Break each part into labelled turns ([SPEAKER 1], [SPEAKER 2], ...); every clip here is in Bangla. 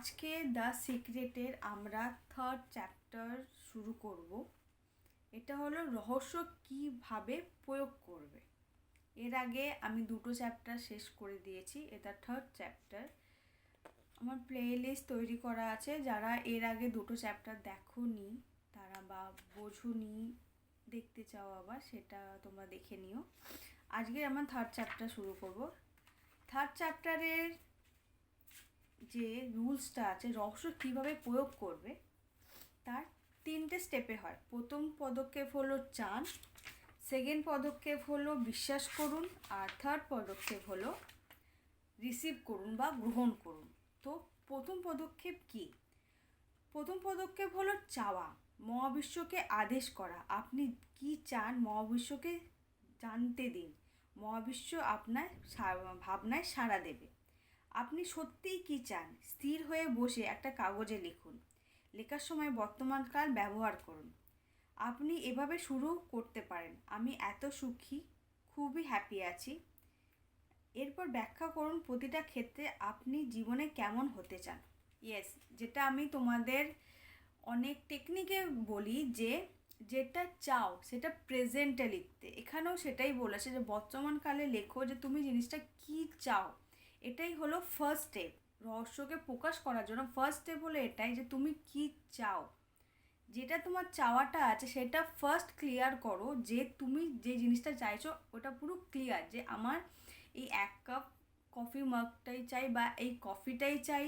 [SPEAKER 1] আজকে দ্য সিক্রেটের আমরা থার্ড চ্যাপ্টার শুরু করব। এটা হলো রহস্য কীভাবে প্রয়োগ করবে। এর আগে আমি 2টো চ্যাপ্টার শেষ করে দিয়েছি, এটা থার্ড চ্যাপ্টার। আমার প্লেলিস্ট তৈরি করা আছে, যারা এর আগে 2টো চ্যাপ্টার দেখোনি তারা বা বোঝোনি, দেখতে চাও আবার, সেটা তোমরা দেখে নিও। আজকে আমার থার্ড চ্যাপ্টার শুরু করব। থার্ড চ্যাপ্টারের যে রুলসটা আছে, রহস্য কীভাবে প্রয়োগ করবে, তার 3টে স্টেপে হয়। প্রথম পদক্ষেপ হলো চান, সেকেন্ড পদক্ষেপ হলো বিশ্বাস করুন, আর থার্ড পদক্ষেপ হলো রিসিভ করুন বা গ্রহণ করুন। তো প্রথম পদক্ষেপ কি? প্রথম পদক্ষেপ হলো চাওয়া, মহাবিশ্বকে আদেশ করা। আপনি কি চান মহাবিশ্বকে জানতে দিন, মহাবিশ্ব আপনার ভাবনায় সাড়া দেবে। আপনি সত্যিই কী চান, স্থির হয়ে বসে একটা কাগজে লিখুন। লেখার সময় বর্তমানকাল ব্যবহার করুন। আপনি এভাবে শুরু করতে পারেন, আমি এত সুখী, খুবই হ্যাপি আছি। এরপর ব্যাখ্যা করুন প্রতিটা ক্ষেত্রে আপনি জীবনে কেমন হতে চান। যেটা আমি তোমাদের অনেক টেকনিকে বলি, যে যেটা চাও সেটা প্রেজেন্টে লিখতে। এখানেও সেটাই বলেছে যে বর্তমানকালে লেখো যে তুমি জিনিসটা কী চাও। এটাই হলো ফার্স্ট স্টেপ। রহস্যকে প্রকাশ করার জন্য ফার্স্ট স্টেপ হলো এটাই, যে তুমি কি চাও। যেটা তোমার চাওয়াটা আছে সেটা ফার্স্ট ক্লিয়ার করো, যে তুমি যে জিনিসটা চাইছো ওটা পুরো ক্লিয়ার, যে আমার এই 1 কাপ কফি মাগটাই চাই, বা এই কফিটাই চাই,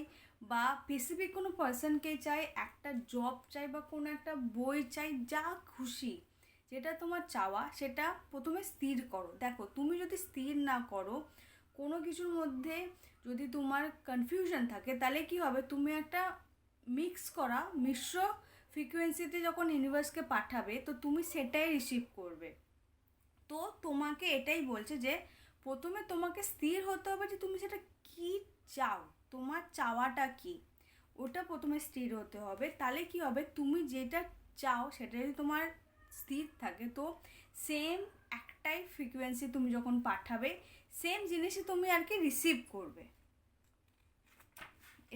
[SPEAKER 1] বা স্পেসিফিক কোনো পার্সনকেই চাই, একটা জব চাই, বা কোনো একটা বই চাই, যা খুশি যেটা তোমার চাওয়া সেটা প্রথমে স্থির করো। দেখো, তুমি যদি স্থির না করো, কোনো কিছুর মধ্যে যদি তোমার কনফিউশন থাকে, তাহলে কি হবে, তুমি একটা মিশ্র ফ্রিকোয়েন্সিতে যখন ইউনিভার্সকে পাঠাবে, তো তুমি সেটাই রিসিভ করবে। তো তোমাকে এটাই বলছে যে প্রথমে তোমাকে স্থির হতে হবে যে তুমি সেটা কি চাও, তোমার চাওয়াটা কি, ওটা প্রথমে স্থির হতে হবে। তাহলে কি হবে, তুমি যেটা চাও সেটা যদি তোমার স্থির থাকে, তো সেম একটাই ফ্রিকোয়েন্সি তুমি যখন পাঠাবে, সেম জিনিসই তুমি আর কি রিসিভ করবে।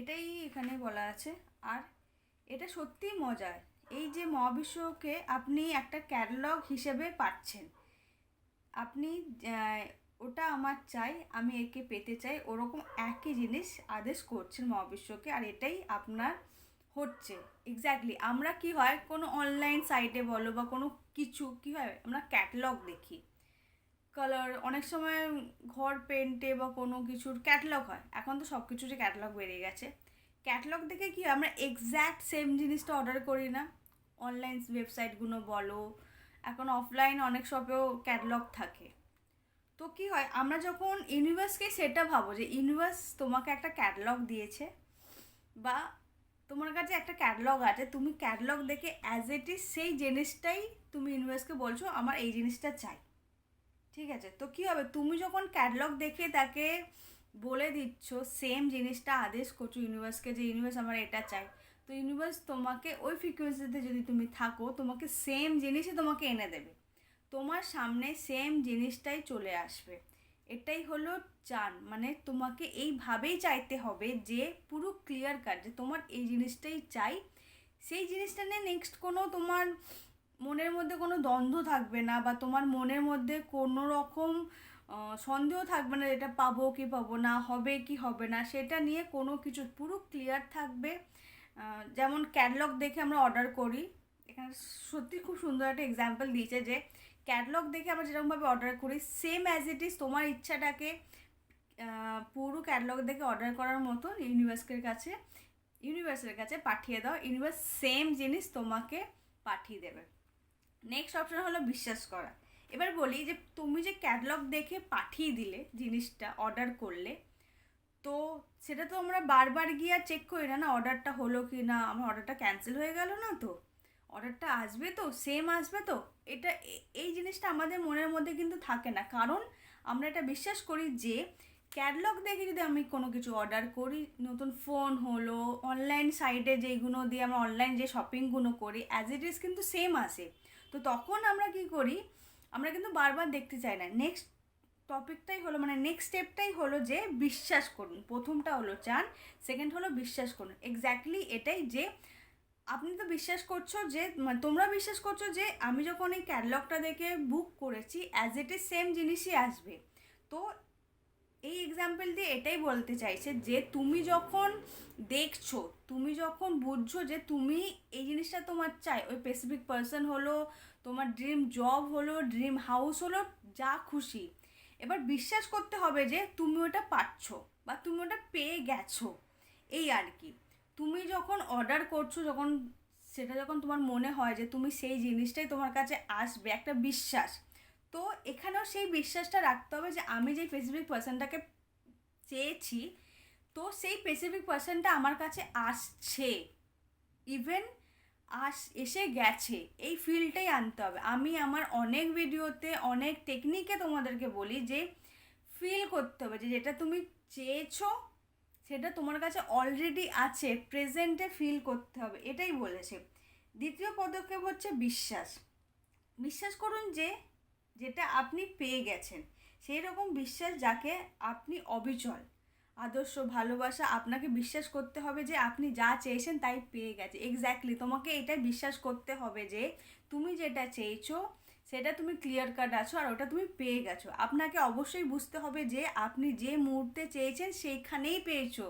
[SPEAKER 1] এটাই এখানে বলা আছে। আর এটা সত্যিই মজার, এই যে মহাবিশ্বকে আপনি একটা ক্যাটালগ হিসেবে পাচ্ছেন। আপনি ওটা আমার চাই, আমি একে পেতে চাই, ওরকম একই জিনিস আদেশ করছেন মহাবিশ্বকে, আর এটাই আপনার হচ্ছে এক্স্যাক্টলি। আমরা কি হয়, কোনো অনলাইন সাইটে বলো বা কোনো কিছু কি হয়, আমরা ক্যাটালগ দেখি, কালার, অনেক সময় ঘর পেন্টে বা কোনো কিছুর ক্যাটালগ হয়। এখন তো সব কিছুরই ক্যাটালগ বেরিয়ে গেছে। ক্যাটালগ দেখে কি আমরা এক্স্যাক্ট সেম জিনিসটা অর্ডার করি না। অনলাইন ওয়েবসাইটগুলো বলো, এখন অফলাইন অনেক শপেও ক্যাটালগ থাকে। তো কি হয়, আমরা যখন ইউনিভার্সকে সেটা ভাবো যে ইউনিভার্স তোমাকে একটা ক্যাটালগ দিয়েছে, বা তোমার কাছে একটা ক্যাটালগ আছে, তুমি ক্যাটালগ দেখে অ্যাজ ইট ইজ সেই জিনিসটাই তুমি ইউনিভার্সকে বলছো আমার এই জিনিসটা চাই। ঠিক আছে, তো কী হবে, তুমি যখন ক্যাটালগ দেখে তাকে বলে দিচ্ছ, সেম জিনিসটা আদেশ করছো ইউনিভার্সকে, যে ইউনিভার্স আমার এটা চাই, তো ইউনিভার্স তোমাকে ওই ফ্রিকোয়েন্সিতে যদি তুমি থাকো, তোমাকে সেম জিনিসই তোমাকে এনে দেবে, তোমার সামনে সেম জিনিসটাই চলে আসবে। এটাই হলো চান, মানে তোমাকে এইভাবেই চাইতে হবে যে পুরো ক্লিয়ার কাট, যে তোমার এই জিনিসটাই চাই। সেই জিনিসটা নিয়ে নেক্সট কোনো তোমার মনের মধ্যে কোনো দ্বন্দ্ব থাকবে না, বা তোমার মনের মধ্যে কোনো রকম সন্দেহ থাকবে না, এটা পাবো কি পাবো না, হবে কি হবে না, সেটা নিয়ে কোনো কিছু পুরো ক্লিয়ার থাকবে। যেমন ক্যাটালগ দেখে আমরা অর্ডার করি, এখানে সত্যি খুব সুন্দর একটা এক্সাম্পল দিয়েছে, যে ক্যাটালগ দেখে আমরা যেরকমভাবে অর্ডার করি, সেম অ্যাজ ইট ইজ তোমার ইচ্ছাটাকে পুরো ক্যাটালগ দেখে অর্ডার করার মতো ইউনিভার্সের কাছে পাঠিয়ে দাও, ইউনিভার্স সেম জিনিস তোমাকে পাঠিয়ে দেবে। নেক্সট অপশন হলো বিশ্বাস করা। এবার বলি যে তুমি যে ক্যাটালগ দেখে পাঠিয়ে দিলে জিনিসটা, অর্ডার করলে, তো সেটা তো আমরা বারবার গিয়ে আর চেক করি না অর্ডারটা হলো কি না, আমার অর্ডারটা ক্যান্সেল হয়ে গেল না, তো অর্ডারটা আসবে তো, সেম আসবে তো, এটা এই জিনিসটা আমাদের মনের মধ্যে কিন্তু থাকে না। কারণ আমরা এটা বিশ্বাস করি যে ক্যাটালগ দেখে যদি আমি কোনো কিছু অর্ডার করি, নতুন ফোন হলো, অনলাইন সাইটে যেইগুলো দিয়ে আমরা অনলাইন যে শপিংগুলো করি, অ্যাজ ইট ইজ কিন্তু সেম আসে। তো তখন আমরা কি করি, আমরা কিন্তু বারবার দেখতে চাই না, নেক্সট টপিকটাই হলো মানে নেক্সট স্টেপটাই হলো যে বিশ্বাস করুন। প্রথমটা হলো চান, সেকেন্ড হলো বিশ্বাস করুন। এক্স্যাক্টলি এটাই যে আপনি তো বিশ্বাস করছো যে তোমরা বিশ্বাস করছো যে আমি যখন এই ক্যাটালগটা দেখে বুক করেছি অ্যাজ ইট ইজ সেম জিনিসই আসবে। তো এই এক্সাম্পল দিয়ে এটাই বলতে চাইছে যে তুমি যখন দেখছো, তুমি যখন বুঝছো যে তুমি এই জিনিসটা তোমার চাই, ওই স্পেসিফিক পার্সন হলো, তোমার ড্রিম জব হলো, ড্রিম হাউস হলো, যা খুশি, এবার বিশ্বাস করতে হবে যে তুমি ওটা পাচ্ছ বা তুমি ওটা পেয়ে গেছো। এই আর কি, তুমি যখন অর্ডার করছো, যখন সেটা যখন তোমার মনে হয় যে তুমি সেই জিনিসটাই তোমার কাছে আসবে, একটা বিশ্বাস। তো এখানেও সেই বিশ্বাসটা রাখতে হবে যে আমি যে স্পেসিফিক পার্সনটাকে চেয়েছি, তো সেই স্পেসিফিক পার্সনটা আমার কাছে আসছে, ইভেন এসে গেছে, এই ফিলটাই আনতে হবে। আমি আমার অনেক ভিডিওতে অনেক টেকনিকে তোমাদেরকে বলি যে ফিল করতে হবে যে যেটা তুমি চেয়েছো সেটা তোমার কাছে অলরেডি আছে, প্রেজেন্টে ফিল করতে হবে, এটাই বলেছে। দ্বিতীয় পদক্ষেপ হচ্ছে বিশ্বাস। বিশ্বাস করুন যে যেটা আপনি পেয়ে গেছেন, সেই রকম বিশ্বাস যাকে আপনি অবিচল, আদর্শ ভালোবাসা, আপনাকে বিশ্বাস করতে হবে যে আপনি যা চেয়েছেন তাই পেয়ে গেছে। এক্স্যাক্টলি তোমাকে এটা বিশ্বাস করতে হবে যে তুমি যেটা চেয়েছো সেটা তুমি ক্লিয়ার কাট আছো আর ওটা তুমি পেয়ে গেছো। আপনাকে অবশ্যই বুঝতে হবে যে আপনি যে মুহূর্তে চেয়েছেন সেইখানেই পেয়েছো।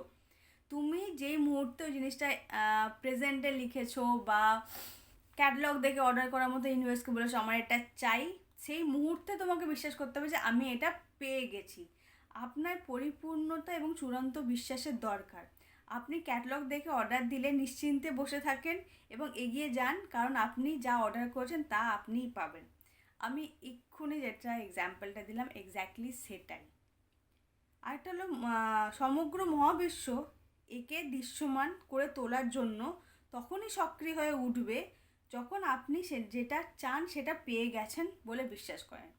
[SPEAKER 1] তুমি যেই মুহূর্তে ওই জিনিসটা প্রেজেন্টে লিখেছো বা ক্যাটালগ দেখে অর্ডার করার মতো ইউনিভার্সকে বলেছো আমার এটা চাই, সেই মুহূর্তে তোমাকে বিশ্বাস করতে হবে যে আমি এটা পেয়ে গেছি। আপনার পরিপূর্ণতা এবং চূড়ান্ত বিশ্বাসের দরকার। আপনি ক্যাটালগ দেখে অর্ডার দিলে নিশ্চিন্তে বসে থাকেন এবং এগিয়ে যান, কারণ আপনি যা অর্ডার করেছেন তা আপনিই পাবেন। আমি এক্ষুনি যেটা এক্সাম্পলটা দিলাম এক্স্যাক্টলি সেটাই। আরেকটা হলো সমগ্র মহাবিশ্ব একে দৃশ্যমান করে তোলার জন্য তখনই সক্রিয় হয়ে উঠবে যখন আপনি যেটা চান সেটা পেয়ে গেছেন বলে বিশ্বাস করেন।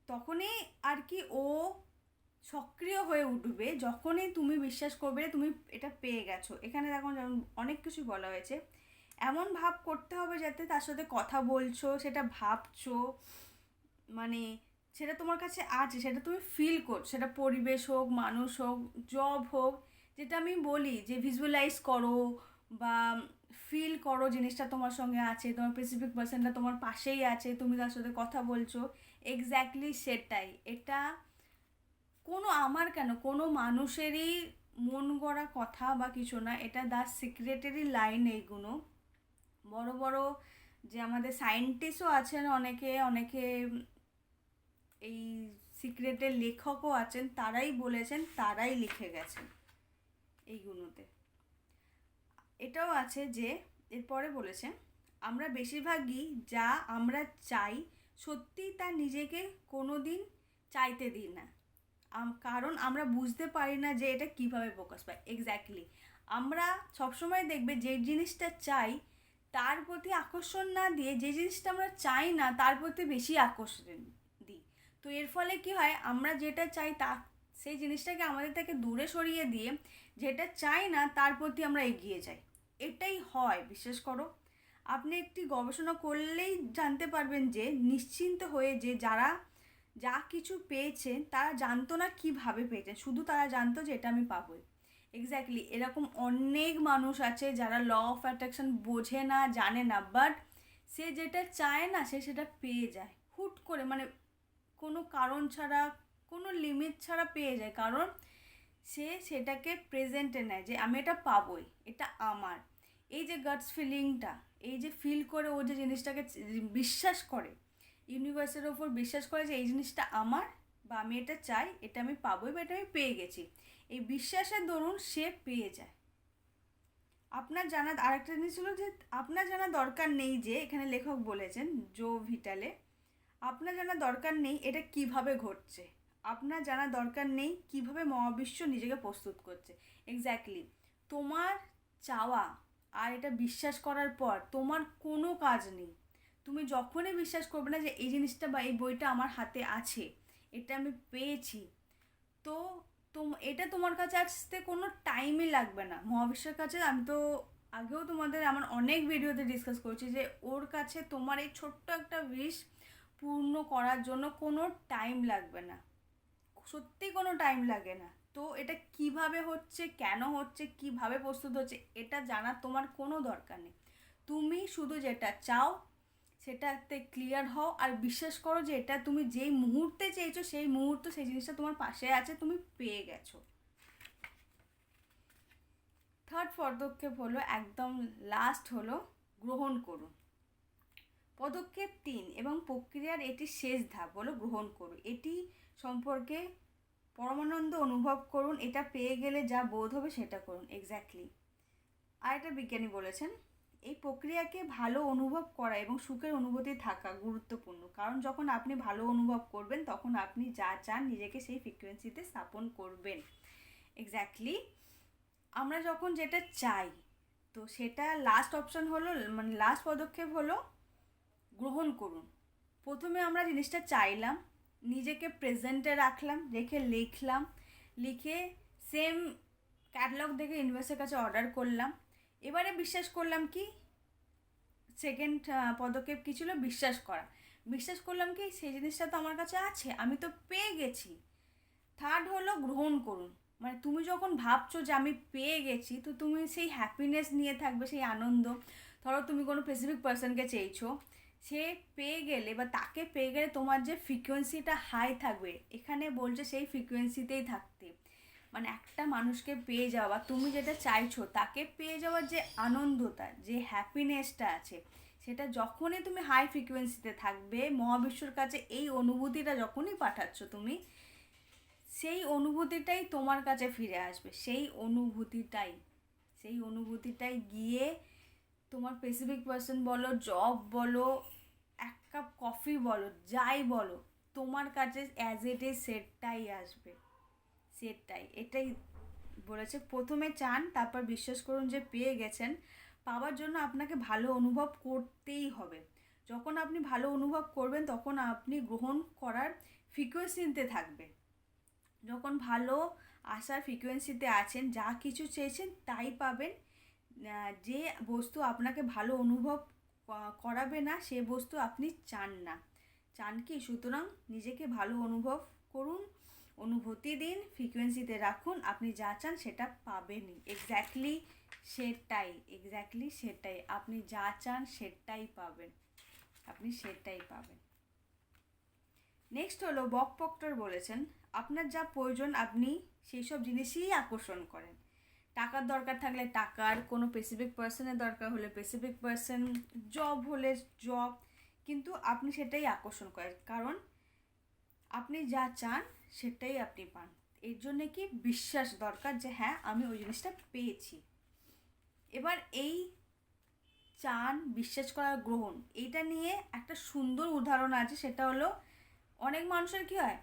[SPEAKER 1] তখনই আর কি ও সক্রিয় হয়ে উঠবে যখনই তুমি বিশ্বাস করবে তুমি এটা পেয়ে গেছো। এখানে দেখুন যেমন অনেক কিছু বলা হয়েছে, এমন ভাব করতে হবে যাতে তার সাথে কথা বলছো, সেটা ভাবছো, মানে সেটা তোমার কাছে আছে, সেটা তুমি ফিল করছো, সেটা পরিবেশ হোক, মানুষ হোক, জব হোক। যেটা আমি বলি যে ভিজুয়ালাইজ করো বা ফিল করো জিনিসটা তোমার সঙ্গে আছে, তোমার স্পেসিফিক পার্সনটা তোমার পাশেই আছে, তুমি তার সাথে কথা বলছো। এক্স্যাক্টলি সেটাই। এটা কোনো আমার কেন কোনো মানুষেরই মন গড়া কথা বা কিছু না, এটা দ্য সিক্রেটেরই লাইন। এইগুলো বড় বড় যে আমাদের সায়েন্টিস্টও আছেন, অনেকে অনেকে এই সিক্রেটের লেখকও আছেন, তারাই বলেছেন, তারাই লিখে গেছেন এইগুলোতে। এটাও আছে যে এরপরে বলেছে আমরা বেশিরভাগই যা আমরা চাই সত্যি তা নিজেকে কোনো দিন চাইতে দিই না, কারণ আমরা বুঝতে পারি না যে এটা কীভাবে প্রকাশ পায়। এক্স্যাক্টলি আমরা সবসময় দেখবে যে জিনিসটা চাই তার প্রতি আকর্ষণ না দিয়ে যে জিনিসটা আমরা চাই না তার প্রতি বেশি আকর্ষণ দিই। তো এর ফলে কি হয়, আমরা যেটা চাই তা সেই জিনিসটাকে আমাদের থেকে দূরে সরিয়ে দিয়ে যেটা চাই না তার প্রতি আমরা এগিয়ে যাই। এটাই হয়, বিশ্বাস করো। আপনি একটি গবেষণা করলেই জানতে পারবেন যে নিশ্চিন্ত হয়ে যে যারা যা কিছু পেয়েছেন তারা জানতো না কিভাবে পেয়েছেন, শুধু তারা জানতো যে এটা আমি পাবোই। এক্স্যাক্টলি এরকম অনেক মানুষ আছে যারা ল অফ অ্যাট্রাকশন বোঝে না, জানে না, বাট সে যেটা চায় না সে সেটা পেয়ে যায় হুট করে, মানে কোনো কারণ ছাড়া, কোনো লিমিট ছাড়া পেয়ে যায়, কারণ সে সেটাকে প্রেজেন্টে নেয় যে আমি এটা পাবোই, এটা আমার। এই যে গাটস ফিলিংটা, এই যে ফিল করে ও যে জিনিসটাকে বিশ্বাস করে, ইউনিভার্সের ওপর বিশ্বাস করে যে এই জিনিসটা আমার বা আমি এটা চাই, এটা আমি পাবোই বা এটা আমি পেয়ে গেছি, এই বিশ্বাসের দরুন সে পেয়ে যায়। আপনার জানা আরেকটা জিনিস হলো যে আপনার জানা দরকার নেই যে, এখানে লেখক বলেছেন জো ভিটালে, আপনার জানা দরকার নেই এটা কিভাবে ঘটছে, আপনার জানা দরকার নেই কিভাবে মহাবিশ্ব নিজেকে প্রস্তুত করছে। এক্স্যাক্টলি তোমার চাওয়া আর এটা বিশ্বাস করার পর তোমার কোনো কাজ নেই। তুমি যখনই বিশ্বাস করবে না যে এই জিনিসটা বা এই বইটা আমার হাতে আছে, এটা আমি পেয়েছি, তো এটা তোমার কাছে আসতে কোনো টাইমই লাগবে না। মহাবিশ্বের কাছে, আমি তো আগেও তোমাদের আমার অনেক ভিডিওতে ডিসকাস করছি যে ওর কাছে তোমার এই ছোট্ট একটা উইশ পূর্ণ করার জন্য কোনো টাইম লাগবে না। সত্যি কোনো টাইম লাগে না। তো এটা কিভাবে হচ্ছে, কেন হচ্ছে, কিভাবে প্রস্তুত হচ্ছে, এটা জানার তোমার কোনো দরকার নেই। তুমি শুধু যেটা চাও সেটাতে ক্লিয়ার হও, আর বিশ্বাস করো যে এটা তুমি যেই মুহূর্তে চেয়েছো সেই মুহূর্তে সেই জিনিসটা তোমার পাশে আছে, তুমি পেয়ে গেছো। থার্ড পদক্ষেপ হলো, একদম লাস্ট হলো, গ্রহণ করুন। পদক্ষেপ 3 এবং প্রক্রিয়ার এটি শেষ ধাপ হলো গ্রহণ করুন। এটি সম্পর্কে পরমানন্দ অনুভব করুন, এটা পেয়ে গেলে যা বোধ হবে সেটা করুন। এক্স্যাক্টলি। আর একটা বিজ্ঞানী বলেছেন, এই প্রক্রিয়াকে ভালো অনুভব করা এবং সুখের অনুভূতি থাকা গুরুত্বপূর্ণ, কারণ যখন আপনি ভালো অনুভব করবেন তখন আপনি যা চান নিজেকে সেই ফ্রিকোয়েন্সিতে স্থাপন করবেন। এক্স্যাক্টলি। আমরা যখন যেটা চাই, তো সেটা লাস্ট অপশন হলো, মানে লাস্ট পদক্ষেপ হলো গ্রহণ করুন। প্রথমে আমরা জিনিসটা চাইলাম, নিজেকে প্রেজেন্টে রাখলাম, লিখলাম, লিখে সেম ক্যাটালগ দেখে ইউনিভার্সের কাছে অর্ডার করলাম। এবারে বিশ্বাস করলাম কি, সেকেন্ড পদক্ষেপ কী ছিল, বিশ্বাস করা। বিশ্বাস করলাম কি সেই জিনিসটা তো আমার কাছে আছে, আমি তো পেয়ে গেছি। থার্ড হলো গ্রহণ করুন। মানে তুমি যখন ভাবছো যে আমি পেয়ে গেছি, তো তুমি সেই হ্যাপিনেস নিয়ে থাকবে, সেই আনন্দ। ধরো তুমি কোনো স্পেসিফিক পার্সনকে চেয়েছো, সে পেয়ে গেলে বা তাকে পেয়ে গেলে তোমার যে ফ্রিকোয়েন্সিটা হাই থাকবে, এখানে বলছে সেই ফ্রিকোয়েন্সিতেই থাকতে। মানে একটা মানুষকে পেয়ে যাওয়া, তুমি যেটা চাইছো তাকে পেয়ে যাওয়ার যে আনন্দটা, যে হ্যাপিনেসটা আছে, সেটা যখনই তুমি হাই ফ্রিকোয়েন্সিতে থাকবে, মহাবিশ্বর কাছে এই অনুভূতিটা যখনই পাঠাচ্ছ তুমি, সেই অনুভূতিটাই তোমার কাছে ফিরে আসবে। সেই অনুভূতিটাই গিয়ে তোমার স্পেসিফিক পার্সন বলো, জব বলো, এক কাপ কফি বলো, যাই বলো, তোমার কাছে অ্যাজ ইট ইজ সেটাই আসবে। এটাই বলেছে। প্রথমে চান, তারপর বিশ্বাস করুন যে পেয়ে গেছেন। পাওয়ার জন্য আপনাকে ভালো অনুভব করতেই হবে। যখন আপনি ভালো অনুভব করবেন তখন আপনি গ্রহণ করার ফ্রিকোয়েন্সিতে থাকবেন। যখন ভালো আসার ফ্রিকোয়েন্সিতে আছেন, যা কিছু চেয়েছেন তাই পাবেন। যে বস্তু আপনাকে ভালো অনুভব করাবে না, সে বস্তু আপনি চান না। চান কি? সুতরাং নিজেকে ভালো অনুভব করুন, অনুভূতি দিন, ফ্রিকোয়েন্সিতে রাখুন, আপনি যা চান সেটা পাবেনই। এক্স্যাক্টলি সেটাই। আপনি যা চান সেটাই পাবেন, নেক্সট হলো বক প্রক্টর বলেছেন, আপনার যা প্রয়োজন আপনি সেই সব জিনিসই আকর্ষণ করেন। টাকার দরকার থাকলে টাকার, কোনো স্পেসিফিক পার্সনের দরকার হলে স্পেসিফিক পার্সন, জব হলে জব, কিন্তু আপনি সেটাই আকর্ষণ করেন, কারণ আপনি যা চান সেটাই আপনি পান। এর জন্যে কি বিশ্বাস দরকার যে হ্যাঁ আমি ওই জিনিসটা পেয়েছি। এবার এই চান, বিশ্বাস করার, গ্রহণ, এইটা নিয়ে একটা সুন্দর উদাহরণ আছে। সেটা হলো, অনেক মানুষের কী হয়,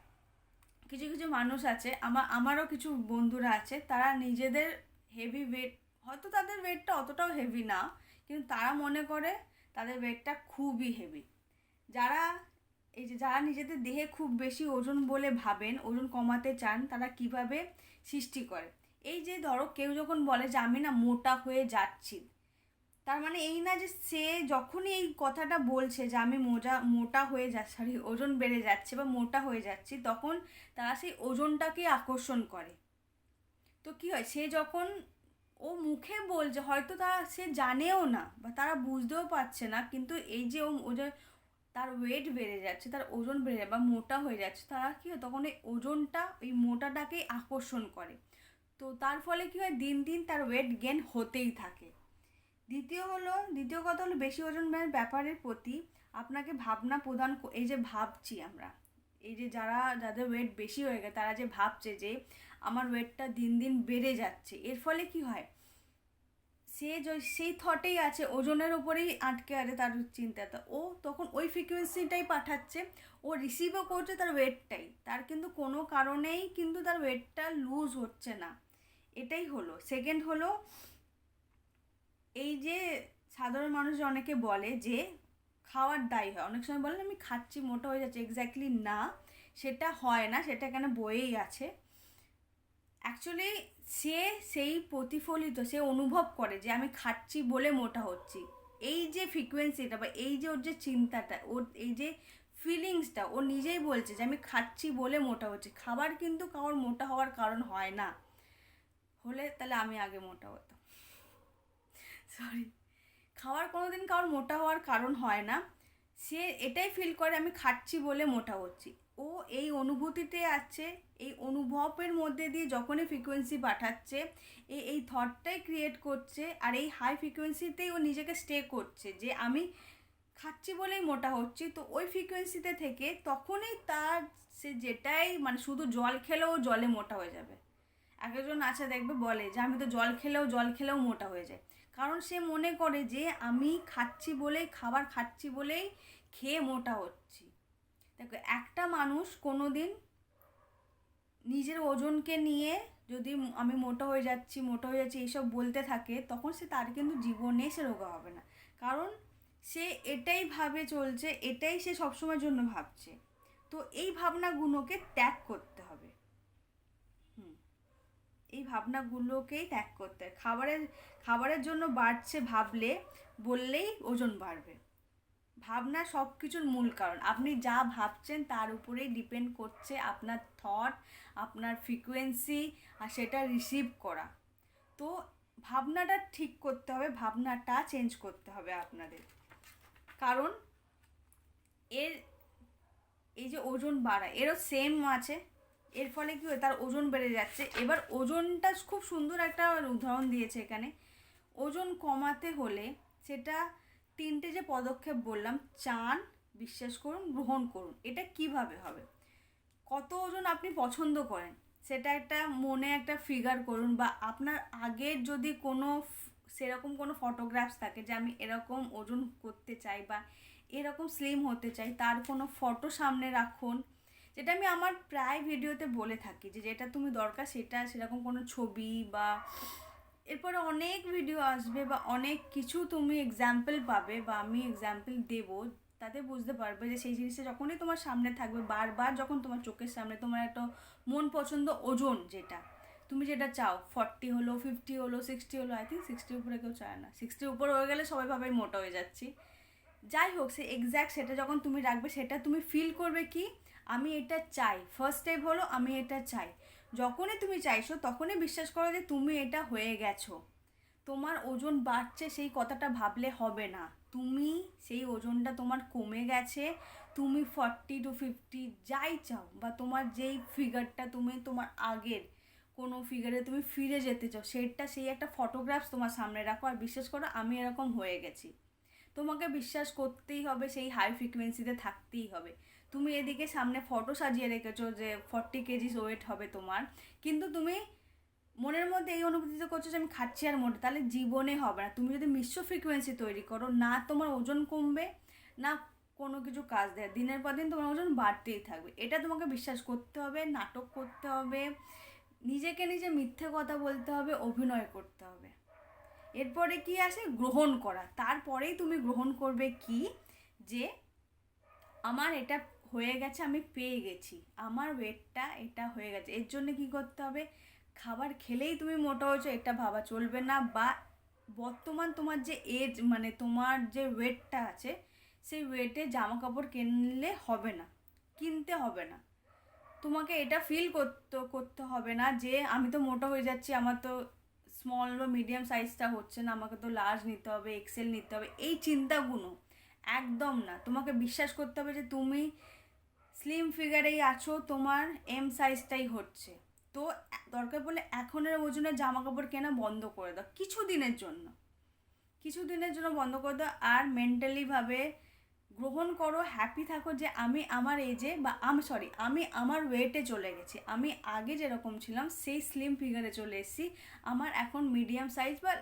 [SPEAKER 1] কিছু কিছু মানুষ আছে, আমারও কিছু বন্ধুরা আছে, তারা নিজেদের হেভি ওয়েট, হয়তো তাদের ওয়েটটা অতটাও হেভি না, কিন্তু তারা মনে করে তাদের ওয়েটটা খুবই হেভি। যারা নিজেদের দেহে খুব বেশি ওজন বলে ভাবেন, ওজন কমাতে চান, তারা কিভাবে সৃষ্টি করে। এই যে ধরো কেউ যখন বলে যে আমি না মোটা হয়ে যাচ্ছি, তার মানে এই না যে সে যখনই এই কথাটা বলছে যে আমি মোটা হয়ে যাচ্ছি, ওজন বেড়ে যাচ্ছে বা মোটা হয়ে যাচ্ছি, তখন তারা সেই ওজনটাকে আকর্ষণ করে। তো কী হয়, সে যখন ও মুখে বলছে, হয়তো সে জানেও না বা তারা বুঝতেও পারছে না, কিন্তু এই যে ও যে তার ওয়েট বেড়ে যাচ্ছে, তার ওজন বেড়ে যাচ্ছে বা মোটা হয়ে যাচ্ছে, তারা কী হয়, তখন এই ওজনটা, ওই মোটাটাকেই আকর্ষণ করে। তো তার ফলে কী হয়, দিন দিন তার ওয়েট গেন হতেই থাকে। দ্বিতীয় কথা হলো, বেশি ওজন ব্যাপারের প্রতি আপনাকে ভাবনা প্রদান, এই যে ভাবছি আমরা, এই যে যাদের ওয়েট বেশি হয়ে গেছে, তারা যে ভাবছে যে আমার ওয়েটটা দিন দিন বেড়ে যাচ্ছে, এর ফলে কি হয়, সে সেই থটেই আছে, ওজনের উপরেই আটকে আছে তার চিন্তাটা, ও তখন ওই ফ্রিকোয়েন্সিটাই পাঠাচ্ছে, ও রিসিভও করছে তার ওয়েটটাই, তার কিন্তু কোনো কারণেই কিন্তু তার ওয়েটটা লুজ হচ্ছে না। এটাই হলো। সেকেন্ড হলো, এই যে সাধারণ মানুষ অনেকে বলে যে খাওয়ার দায়ী হয়, অনেক সময় বলেন আমি খাচ্ছি মোটা হয়ে যাচ্ছে, এক্স্যাক্টলি না, সেটা হয় না, সেটা এখানে বইয়েই আছে। অ্যাকচুয়ালি সে সেই প্রতিফলিত, সে অনুভব করে যে আমি খাচ্ছি বলে মোটা হচ্ছি। এই যে ফ্রিকোয়েন্সিটা বা এই যে ওর যে চিন্তাটা, ওর এই যে ফিলিংসটা ও নিজেই বলছে যে আমি খাচ্ছি বলে মোটা হচ্ছে। খাবার কিন্তু কারোর মোটা হওয়ার কারণ হয় না, হলে তাহলে আমি আগে মোটা হতাম, সরি। খাওয়ার কোনো দিন কারোর মোটা হওয়ার কারণ হয় না, সে এটাই ফিল করে আমি খাচ্ছি বলে মোটা হচ্ছি। ও এই অনুভূতিতে আছে, এই অনুভবের মধ্যে দিয়ে যখনই ফ্রিকোয়েন্সি পাঠাচ্ছে, এই থটটাই ক্রিয়েট করছে, আর এই হাই ফ্রিকোয়েন্সিতেই ও নিজেকে স্টে করছে যে আমি খাচ্ছি বলেই মোটা হচ্ছি। তো ওই ফ্রিকোয়েন্সিতে থেকে তখনই তার সে যেটাই মানে শুধু জল খেলেও জলে মোটা হয়ে যাবে। একজন আছে দেখবে বলে যে আমি তো জল খেলেও মোটা হয়ে যায়, কারণ সে মনে করে যে আমি খাচ্ছি বলেই, খাবার খাচ্ছি বলেই খেয়ে মোটা হচ্ছি। দেখো, একটা মানুষ কোনো দিন নিজের ওজনকে নিয়ে যদি আমি মোটা হয়ে যাচ্ছি এইসব বলতে থাকে, তখন সে তার কিন্তু জীবনে সে রোগা হবে না, কারণ সে এটাই ভাবে চলছে, এটাই সে সবসময়ের জন্য ভাবছে। তো এই ভাবনাগুলোকে ত্যাগ করতে হবে। এই ভাবনাগুলোকেই ত্যাগ করতে হয়। খাবারের জন্য বাড়ছে ভাবলে, বললেই ওজন বাড়বে। ভাবনা সব কিছুর মূল কারণ। আপনি যা ভাবছেন তার উপরেই ডিপেন্ড করছে আপনার থট, আপনার ফ্রিকোয়েন্সি, আর সেটা রিসিভ করা। তো ভাবনাটা ঠিক করতে হবে, ভাবনাটা চেঞ্জ করতে হবে আপনাদের। কারণ এই যে ওজন বাড়া, এরও সেম আছে। এর ফলে কী হয়, তার ওজন বেড়ে যাচ্ছে। এবার ওজনটা খুব সুন্দর একটা উদাহরণ দিয়েছে এখানে। ওজন কমাতে হলে সেটা 3টে যে পদক্ষেপ বললাম, চান, বিশ্বাস করুন, গ্রহণ করুন। এটা কিভাবে হবে? কত ওজন আপনি পছন্দ করেন সেটা একটা মনে একটা ফিগার করুন, বা আপনার আগের যদি কোনো সেরকম কোনো ফটোগ্রাফস থাকে যে আমি এরকম ওজন করতে চাই বা এরকম স্লিম হতে চাই, তার কোনো ফটো সামনে রাখুন। যেটা আমি আমার প্রায় ভিডিওতে বলে থাকি যে যেটা তুমি দরকার সেটা, সেরকম কোনো ছবি, বা এরপরে অনেক ভিডিও আসবে বা অনেক কিছু তুমি এক্সাম্পল পাবে, বা আমি এক্সাম্পল দেবো, তাতে বুঝতে পারবে যে সেই জিনিসটা যখনই তোমার সামনে থাকবে, বারবার যখন তোমার চোখের সামনে তোমার একটা মন পছন্দ ওজন, যেটা তুমি যেটা চাও, 40 হলো, 50 হলো, 60 হলো, আই থিঙ্ক 60 উপরে কেউ চায় না, 60 উপর হয়ে গেলে সবাই ভাবে মোটা হয়ে যাচ্ছি। যাই হোক, সে এক্স্যাক্ট সেটা যখন তুমি রাখবে, সেটা তুমি ফিল করবে কি আমি এটা চাই। ফার্স্ট স্টেপ হলো আমি এটা চাই। যখনই তুমি চাইছো তখনই বিশ্বাস করো যে তুমি এটা হয়ে গেছো। তোমার ওজন বাড়ছে সেই কথাটা ভাবলে হবে না, তুমি সেই ওজনটা তোমার কমে গেছে, তুমি 40 to 50 যাই চাও, বা তোমার যেই ফিগারটা তুমি তোমার আগের কোনো ফিগারে তুমি ফিরে যেতে চাও, সেটা সেই একটা ফটোগ্রাফস তোমার সামনে রাখো, আর বিশ্বাস করো আমি এরকম হয়ে গেছি। তোমাকে বিশ্বাস করতেই হবে, সেই হাই ফ্রিকোয়েন্সিতে থাকতেই হবে। তুমি এদিকে সামনে ফটো সাজিয়ে রেখেছো যে 40 কেজি ওয়েট হবে তোমার, কিন্তু তুমি মনের মধ্যে এই অনুভূতিতে করছো যে আমি খাচ্ছি আর মোটা, তাহলে জীবনে হবে না। তুমি যদি মিশ্র ফ্রিকোয়েন্সি তৈরি করো, না তোমার ওজন কমবে, না কোনো কিছু কাজ দেয়, দিনের পর দিন তোমার ওজন বাড়তেই থাকবে। এটা তোমাকে বিশ্বাস করতে হবে, নাটক করতে হবে, নিজেকে নিজে মিথ্যে কথা বলতে হবে, অভিনয় করতে হবে। এরপরে কি আসে? গ্রহণ করা। তারপরেই তুমি গ্রহণ করবে কি, যে আমার এটা হয়ে গেছে, আমি পেয়ে গেছি, আমার ওয়েটটা এটা হয়ে গেছে। এর জন্য কি করতে হবে? খাবার খেলেই তুমি মোটা হয়েছো এটা ভাবা চলবে না, বা বর্তমান তোমার যে এজ, মানে তোমার যে ওয়েটটা আছে, সেই ওয়েটে জামা কাপড় কিনলে হবে না, কিনতে হবে না। তোমাকে এটা ফিল করতে হবে না যে আমি তো মোটা হয়ে যাচ্ছি, আমার তো স্মল বা মিডিয়াম সাইজটা হচ্ছে না, আমাকে তো লার্জ নিতে হবে, এক্সেল নিতে হবে, এই চিন্তাগুলো একদম না। তোমাকে বিশ্বাস করতে হবে যে তুমি স্লিম ফিগারেই আছো, তোমার এম সাইজটাই হচ্ছে। তো দরকার পড়লে এখনের ওজনের জামা কাপড় কেনা বন্ধ করে দাও কিছুদিনের জন্য বন্ধ করে দাও, আর মেন্টালিভাবে গ্রহণ করো, হ্যাপি থাকো যে আমি আমার এজে, বা আমি আমার ওয়েটে চলে গেছি, আমি আগে যেরকম ছিলাম সেই স্লিম ফিগারে চলে এসেছি, আমার এখন মিডিয়াম সাইজ বা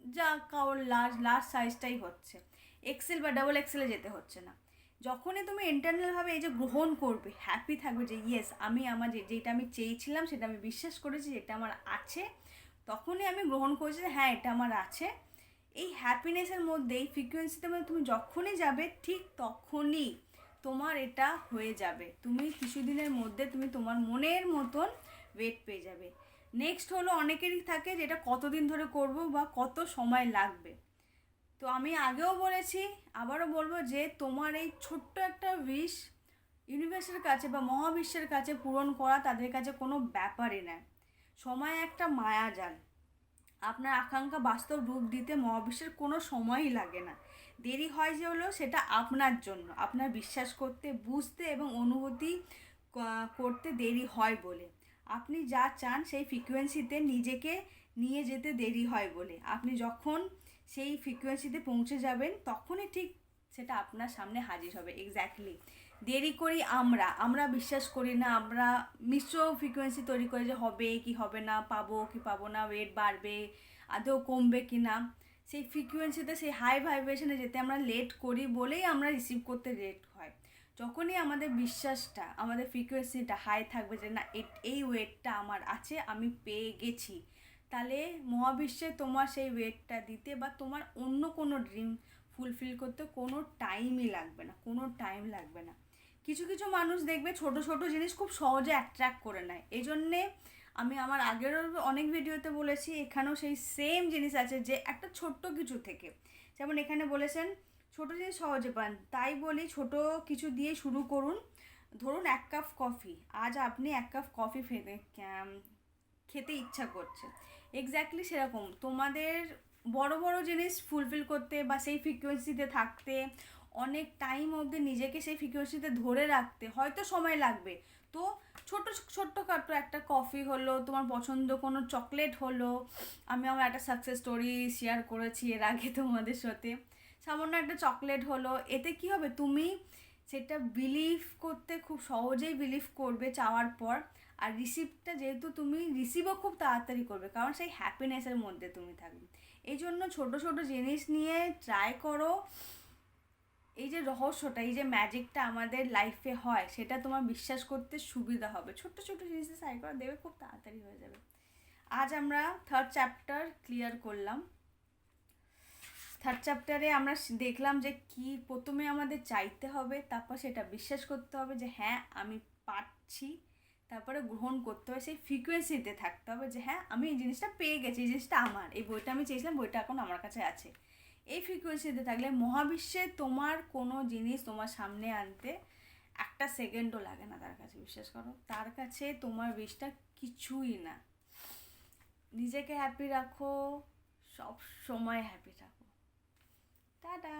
[SPEAKER 1] যা কারোর লার্জ সাইজটাই হচ্ছে, এক্সেল বা ডাবল এক্সেলে যেতে হচ্ছে না। যখনই তুমি ইন্টারনালভাবে এই যে গ্রহণ করবে, হ্যাপি থাকবে যে ইয়েস আমি আমার যেটা আমি চেয়েছিলাম সেটা আমি বিশ্বাস করেছি যেটা আমার আছে, তখনই আমি গ্রহণ করেছি যে হ্যাঁ এটা আমার আছে। এই হ্যাপিনেসের মধ্যে, এই ফ্রিকোয়েন্সিতে মধ্যে তুমি যখনই যাবে, ঠিক তখনই তোমার এটা হয়ে যাবে। তুমি কিছুদিনের মধ্যে তুমি তোমার মনের মতন ওয়েট পেয়ে যাবে। নেক্সট হলো অনেকেরই থাকে যেটা কতদিন ধরে করব বা কত সময় লাগবে। তো আমি আগেও বলেছি, আবারও বলবো যে তোমার এই ছোট্ট একটা উইশ, ইউনিভার্সের কাছে বা মহাবিশ্বের কাছে পূরণ করা তাদের কাছে কোনো ব্যাপারই নয়। সময় একটা মায়াজাল। আপনার আকাঙ্ক্ষা বাস্তব রূপ দিতে মহাবিশ্বের কোনো সময়ই লাগে না। দেরি হয় যে হলো সেটা আপনার জন্য, আপনার বিশ্বাস করতে, বুঝতে এবং অনুভূতি করতে দেরি হয় বলে। আপনি যা চান সেই ফ্রিকোয়েন্সিতে নিজেকে নিয়ে যেতে দেরি হয় বলে। আপনি যখন সেই ফ্রিকোয়েন্সিতে পৌঁছে যাবেন তখনই ঠিক সেটা আপনার সামনে হাজির হবে। এক্স্যাক্টলি দেরি করি আমরা বিশ্বাস করি না, আমরা মিশ্র ফ্রিকোয়েন্সি তৈরি করে যে হবে কি হবে না, পাবো কি পাবো না, ওয়েট বাড়বে আদৌ কমবে কি না, সেই ফ্রিকোয়েন্সিতে সেই হাই ভাইব্রেশনে যেতে আমরা লেট করি বলেই আমরা রিসিভ করতে লেট হয়। যখনই আমাদের বিশ্বাসটা, আমাদের ফ্রিকোয়েন্সিটা হাই থাকবে যে না এই ওয়েটটা আমার আছে, আমি পেয়ে গেছি, তাহলে মহাবিশ্বে তোমার সেই ওয়েটটা দিতে বা তোমার অন্য কোনো ড্রিম ফুলফিল করতে কোনো টাইমই লাগবে না, কোনো টাইম লাগবে না। কিছু কিছু মানুষ দেখবে ছোট ছোট জিনিস খুব সহজে অ্যাট্রাক্ট করে নেয়। এই জন্যে আমি আমার আগেরও অনেক ভিডিওতে বলেছি, এখানেও সেই সেম জিনিস আছে যে একটা ছোট্ট কিছু থেকে, যেমন এখানে বলেছেন ছোটো জিনিস সহজে পান, তাই বলি ছোট কিছু দিয়ে শুরু করুন। ধরুন 1 কাপ কফি, আজ আপনি 1 কাপ কফি খেতে ইচ্ছা করছে। এক্স্যাক্টলি সেরকম তোমাদের বড় বড় জিনিস ফুলফিল করতে বা সেই ফ্রিকোয়েন্সিতে থাকতে, অনেক টাইম অবধি নিজেকে সেই ফ্রিকোয়েন্সিতে ধরে রাখতে হয়তো সময় লাগবে। তো ছোট্টখাটো একটা কফি হলো, তোমার পছন্দ কোনো চকলেট হলো, আমি আমার একটা সাকসেস স্টোরি শেয়ার করেছি এর আগে তোমাদের সাথে, সামান্য একটা চকলেট হলো, এতে কি হবে তুমি সেটা বিলিভ করতে খুব সহজেই বিলিভ করবে চাওয়ার পর। আর রিসিভটা যেহেতু তুমি রিসিভও খুব তাড়াতাড়ি করবে, কারণ সেই হ্যাপিনেসের মধ্যে তুমি থাকবে। এই জন্য ছোটো ছোটো জিনিস নিয়ে ট্রাই করো। এই যে রহস্যটা, এই যে ম্যাজিকটা আমাদের লাইফে হয়, সেটা তোমার বিশ্বাস করতে সুবিধা হবে। ছোট্ট ছোট্ট জিনিসে ট্রাই করে দেবে, খুব তাড়াতাড়ি হয়ে যাবে। আজ আমরা 3rd চ্যাপ্টার ক্লিয়ার করলাম। 3rd চ্যাপ্টারে আমরা দেখলাম যে কি প্রথমে আমাদের চাইতে হবে, তারপর সেটা বিশ্বাস করতে হবে যে হ্যাঁ আমি পারছি, তারপরে গ্রহণ করতে হবে, সেই ফ্রিকোয়েন্সিতে থাকতে হবে যে হ্যাঁ আমি এই জিনিসটা পেয়ে গেছি, এই জিনিসটা আমার, এই বইটা আমি চেয়েছিলাম, বইটা এখন আমার কাছে আছে। এই ফ্রিকোয়েন্সিতে থাকলে মহাবিশ্বে তোমার কোনো জিনিস তোমার সামনে আনতে 1 সেকেন্ডও লাগে না তার কাছে, বিশ্বাস করো। তার কাছে তোমার উইশটা কিছুই না। নিজেকে হ্যাপি রাখো, সব সময় হ্যাপি থাকো। টাটা।